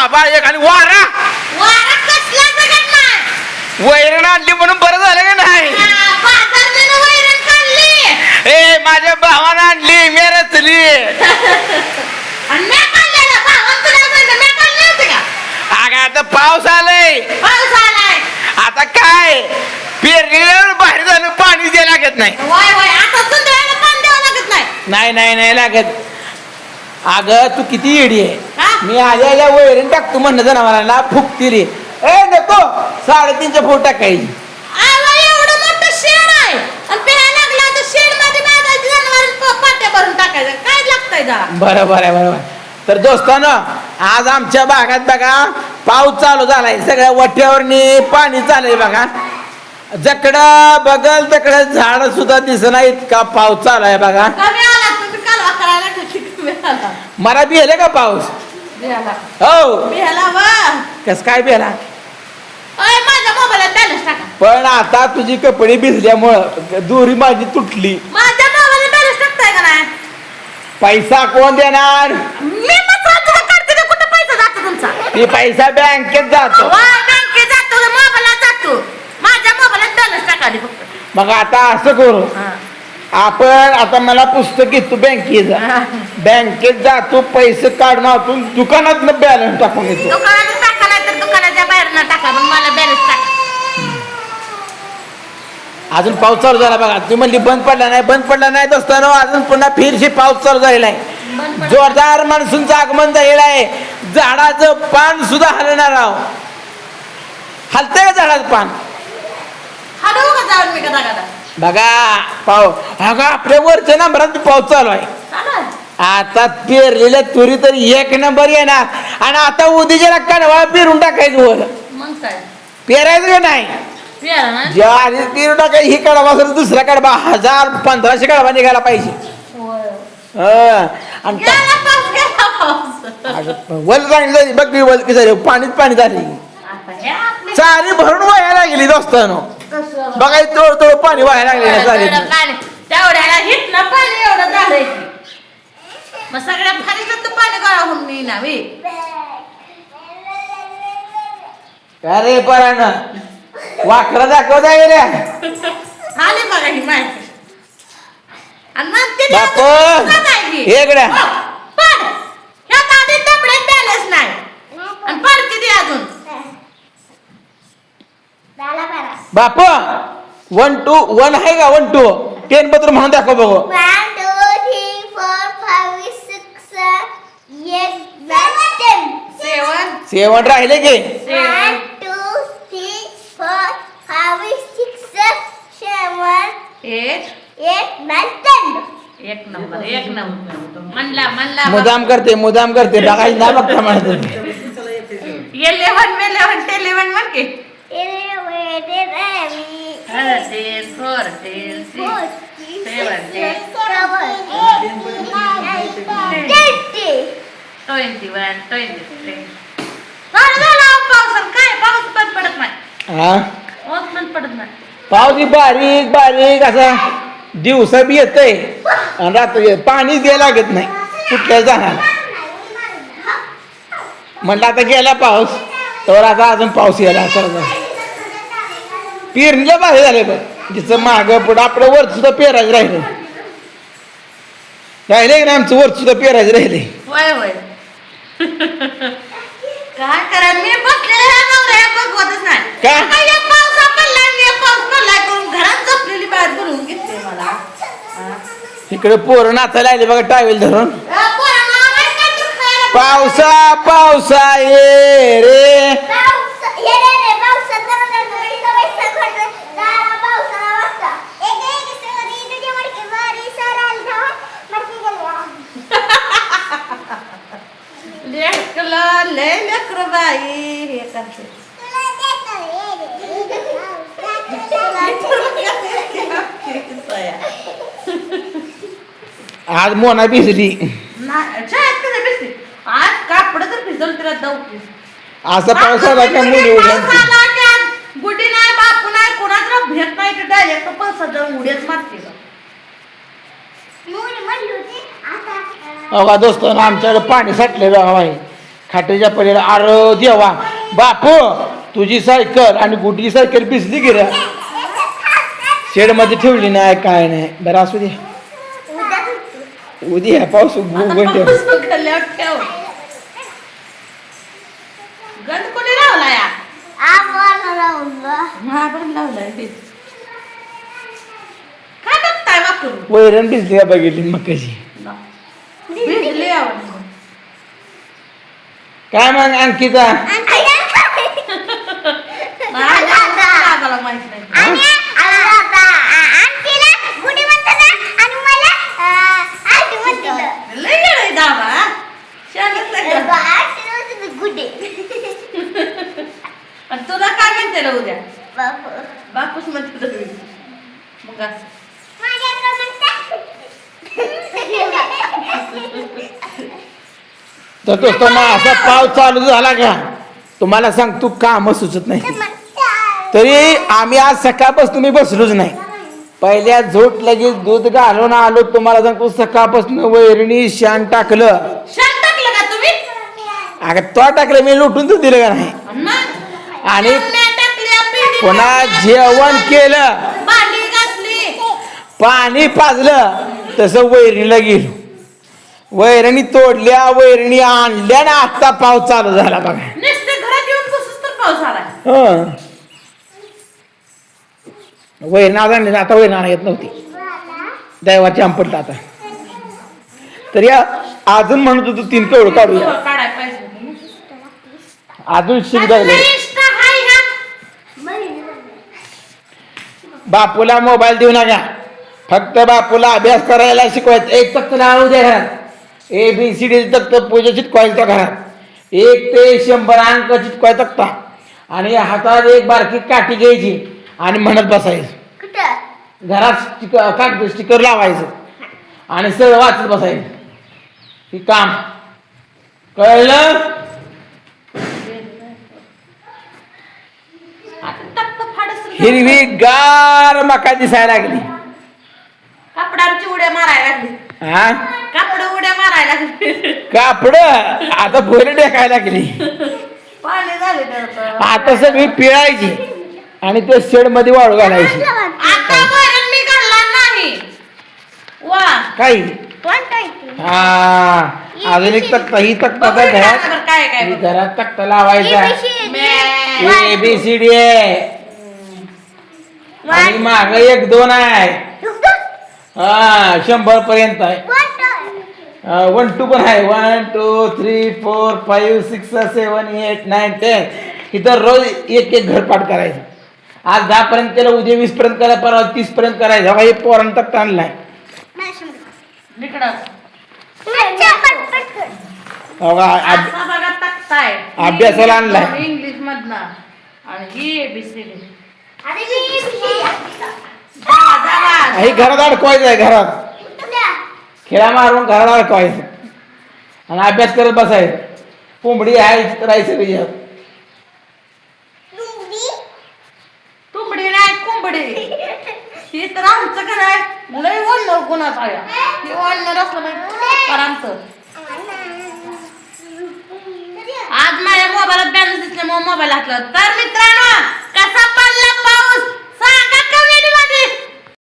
आबा एक आणि वारा वारा कसला जगत नाही. वैरण आणली म्हणून बरं झालं का नाही. बाजारनं वैरण काढली. ए माझ्या भावानं आणली मी रचली. आणि मी काढलेलं भावानं तुला म्हणलं मी काढले होते का. अगं आता पाऊस आलाय. पाऊस आलाय. आता काय पेरणीवर बाहेर जाणं पाणी द्यायला लागत नाही. वय वय आता सुंदराला पाणी द्यावं लागत नाही. नाही नाही नाही लागत. अगं तू किती येडी आहे. हा? मी आल्या वैरण टाकतो म्हणणं जनावरांना फुकती रे. ए नको 3.5 फूट टाकायची. आवा एवढं मोठं शेड आहे आणि प्यायला लागला तर शेड मध्ये बांधायची जनावर पाट्या भरून टाकायचं काय लागतंय जरा. बरोबर आहे बरोबर. तर दोस्तांनो आज आमच्या भागात बघा पाऊस चालू झालाय. सगळ्या वट्यावरनी पाणी चाललंय बघा. जकडं बगल तिकडं झाड सुद्धा दिसना इतका पाऊस चालू आहे बघा. कमी आला तुम्ही कालवा करायला किती कमी आला. मला बिहले का पाऊस. बिहाला हो बिहाला वा. कस काय बिहला. अय माझ्या मोबाईलात बॅलन्स टाका. पण आता तुझी कपडे भिजल्यामुळं दोरी माझी तुटली. माझ्या मोबाईलात बॅलन्स टाकताय का नाही. पैसा कोण देणार. मी मग काढते का कुठं पैसा जातो तुमचा. ते पैसा बँकेत जातो. बँकेत जातो मोबाईलात जातो. माझ्या मोबाईलात बॅलन्स टाका दे फक्त. मग आता असं करू आपण. आता मला पुस्तक घेतो बँकेत जा. बँकेत जातो पैसे काढून आतून दुकानात बॅलन्स टाकून येतो. दुकानात टाका नाही तर दुकानाच्या बाहेर न टाका पण मला बॅलन्स टाका. अजून पाऊस चालू झाला बघा. तुम्ही म्हणली बंद पडला नाही. बंद पडला नाही दोस्तांनो. अजून पुन्हा फिरशी पाऊस चालू झालेला आहे. जोरदार मान्सूनचं आगमन झालेलं आहे. झाडाचं पान सुद्धा हलणार आहो. हलतंय का झाडाचं पान. हलवू का जाऊन मी कदा कदा. बघा पाऊस अगं आपल्या वरच्या नंबरात पाऊस चालू आहे. आता पेरलेल्या तुरी तर 1 नंबर येणार. आणि आता उद्याच्या कणवा पेरून टाकायचं वर. मग काय पेरायचं का नाही. पियाला ना ज्या आधी पेरून टाकायचं ही कडवा असेल दुसरा कडवा 1000-1500 कडवा निघायला पाहिजे. आणि गेला पाऊस गेला पाऊस. वल चांगली बघ मी वल की पाणीच पाणी झाली. आता हे आपले चारी भरून व्हायला गेली दोस्तांनो. बघा थोडं पाणी व्हायला लागले चालेल. तेवढ्याला हिट ना पाणी एवढं झालंय की. मग सगळ्या फारीचं तर पाणी गोळा होऊन मी ना मी. काय रे परानं वाकरा दाखव जाय रे. आले बघा ही माहिती. आणि मग ते बाप इकडे पण ह्या गाडीत डबड्यात बॅलन्स नाही आणि पडते ती अजून. बाप 1 2 1 आहे का 1 2 10 पत्र म्हणून दाखव बघू. 1 2 3 4 5 6 7 8 9 10. 7 राहिले की. 1 2 3 4 5 6 7 8 9 10. एक नंबर म्हणला मुदाम करते बघायला नाही बघता म्हणते. 11 11 11 म्हण की. 11 13 14 16 17 18 19 20 21 23 झाला पाऊस. काय पाऊस बंद पडत नाही. हा पाऊस बंद पडत नाही. पाऊस बारीक बारीक असा दिवसा बी येतंय आणि रात्री पाणीच द्यायला लागत नाही. कुठल्या जाणार म्हणलं आता गेला पाऊस तर आता अजून पाऊस यायला. पेरणीला बाहेर झाले बघ. जिचं मागं पुढं आपलं वर सुद्धा पेरायचं राहिलं की नाही. आमचं वर सुद्धा पेरायचं राहिले. वय वय काय करा मी बसलेला नवरा बघवतच नाही. का? काय एक पाऊस पडला आणि एक पाऊस पडलाय करून घरात झोपलेली बाहेर बोलवून घेतली मला. इकडे पोरं नाचायला आले बघा टावेल धरून. पोरांना नाही काय तर खायला. पावसा पावसा ये रे. लेकरं लय लेकरं बाई हे करते. आज मोना भिजली. आज कापड तर भिजल तिला दौतीस. असा पाऊस आला का मुली उड्या. गुडी नाही बापू नाही कोणाला भेट नाही तर डायरेक्ट पैसा जाऊन उड्याच मारते. बघा दोस्तांनो आमच्याकडे पाणी साठले बघा बाई. खाटेच्या पलीकडे. अरे देवा बापू, तुझी सायकल आणि गुडीची सायकल भिजली गिर, शेड मध्ये ठेवली नाही काय नाही. बरं असू दे, उद्या पाऊस उघड ठेव. गंध कोणी लावला या आम्हाला लावलं. महाबळ लावलाय ते. काय बघताय वाकून? वैरण भिजली का बघितली मग कशी. भिजली आवड. काय मग अंकिता, नागाला माहित नाही. लय गेलं आहे दाबा. शाळेत लय गेलं. आणि तुला काय म्हणते ना उद्या? बापूस म्हणते तुला. मग असं. तर दोस्तांना असा पाऊस चालू झाला का तुम्हाला सांगतो काम सुचत नाही. तरी आम्ही आज सकाळपासून मी बसलोच नाही. पहिल्या झोट लगेच दूध घालून आलो. तुम्हाला सांगतो सकाळपासून वैरणी शान टाकलं. शान टाकलं का तुम्ही? अगं तो टाकलं, मी लुटून तर दिलं का नाही. आणि पुन्हा जेवण केलं, भांडी घासली, पाणी पाजलं, तसं वैरणीला गेलो. वैरणी तोडल्या, वैरणी आणल्या ना आता पाऊस चालू झाला बघा. नुसते घरात येऊन बसूच तर पाऊस आला. वैरण आज आणली, आता वैरण येत नव्हती, दैवाची आंपटला आता. तर या अजून म्हणत होतो 3 कवडं काढूया, काढायला पाहिजे. अजून शिक लागले. बापूला मोबाईल देऊ नका, फक्त बापूला अभ्यास करायला शिकवायचं. एक तख्त लावू द्या घरात, ABCD तख्त पूजा चिटकवायचं घरात. 1 ते 100 अंक चिटकवायचा तख्ता. आणि हातात एक बारकी काठी घ्यायची आणि म्हणत बसायचं. घरात कागद स्टिकर लावायचं आणि सरळ वाचत बसायचं. ही काम कळलं? हिरवी गार मका दिसायला लागली. कापडांची उड्या मारायला लागली. हा, कापड उड्या मारायला लागली. कापड आता भोरे टेकायला लागली. पाणी झाले तर आता सगळी पिळायची आणि ते शेड मध्ये वाळू घालायची. आता वरण मी घालणार नाही. वा काही हा, अजून एक तक्ता, ही तक्ता बघू घरात, काय काय ही घरात तक्ता लावायचा. ABCD आहे आणि माग 1 2 आहे. हा 100 पर्यंत आहे. 1 2 पण आहे. 1 2 3 4 5 6 7 8 9 10. इथं रोज एक घरपाठ करायचं. आज 10 पर्यंत केलं, उद्या 20 पर्यंत करायचं, परवा 30 पर्यंत करायचं. हे पोरांना तक्ता आणलाय. अभ्यासाला आणलाय इंग्लिश मधनं आणि ही ABCD. हे घरात अडकवायचं आहे. घरात खेळा मारून घरात अडकवायचं आणि अभ्यास करत बसायचं. कोंबडी आहे राहायचं त्याच्यात. तुंबडी नाही कुंबडी. ही तर आमचं घर आहे. लय वन्नर गुणाचा आहे. हे वन्नर असलं म्हणजे आमचं. आज माझ्या मोबाईलात बॅलन्स दिसल्यामुळे मोबाईल हाकला. तर मित्रांनो